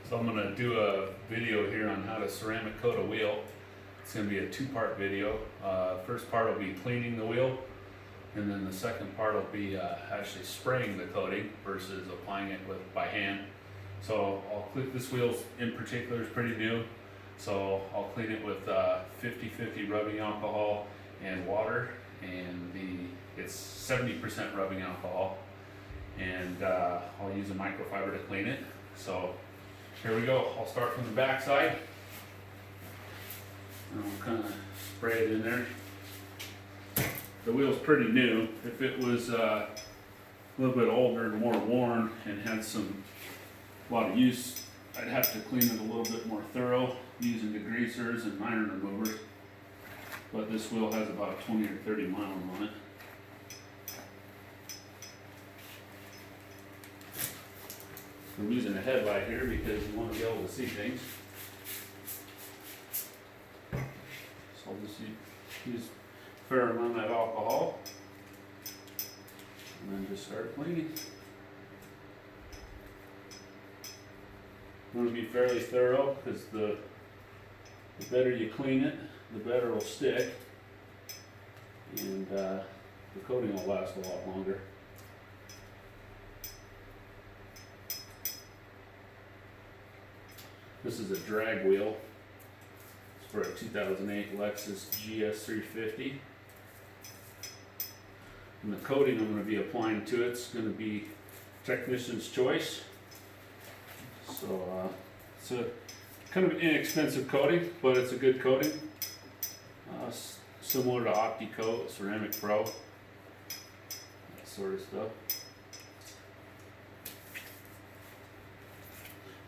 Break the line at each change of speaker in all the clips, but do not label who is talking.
So I'm going to do a video here on how to ceramic coat a wheel. It's going to be a two-part video. First part will be cleaning the wheel, and then the second part will be actually spraying the coating versus applying it by hand. So this wheel in particular is pretty new, so I'll clean it with 50-50 rubbing alcohol and water, and it's 70% rubbing alcohol, and I'll use a microfiber to clean it. So here we go. I'll start from the back side, and I'll kind of spray it in there. The wheel's pretty new. If it was a little bit older and more worn and had a lot of use, I'd have to clean it a little bit more thorough using degreasers and iron removers. But this wheel has about 20 or 30 miles on it. I'm using a headlight here because you want to be able to see things. So I'll just use a fair amount of alcohol and then just start cleaning. You want to be fairly thorough because the better you clean it, the better it'll stick, and the coating will last a lot longer. This is a drag wheel. It's for a 2008 Lexus GS350. And the coating I'm going to be applying to it's going to be technician's choice. So it's a kind of an inexpensive coating, but it's a good coating. Similar to OptiCoat, Ceramic Pro, that sort of stuff.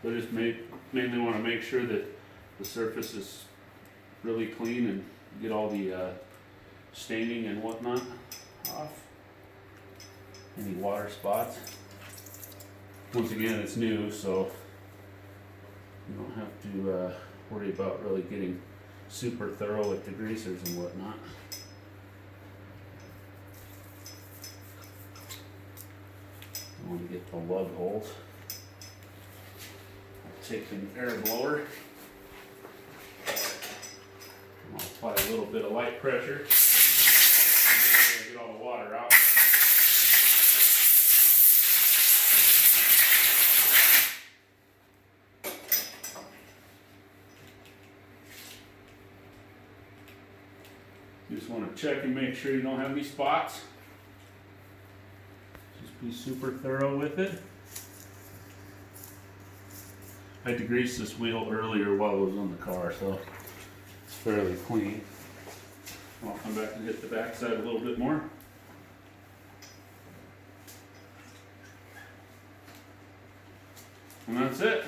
But just mainly want to make sure that the surface is really clean and get all the staining and whatnot off. Any water spots. Once again, it's new, so you don't have to worry about really getting super thorough with degreasers and whatnot. You want to get the lug holes. Take an air blower, and I'll apply a little bit of light pressure and get all the water out. You just want to check and make sure you don't have any spots. Just be super thorough with it. I degreased this wheel earlier while it was on the car, so it's fairly clean. I'll come back and hit the back side a little bit more. And that's it.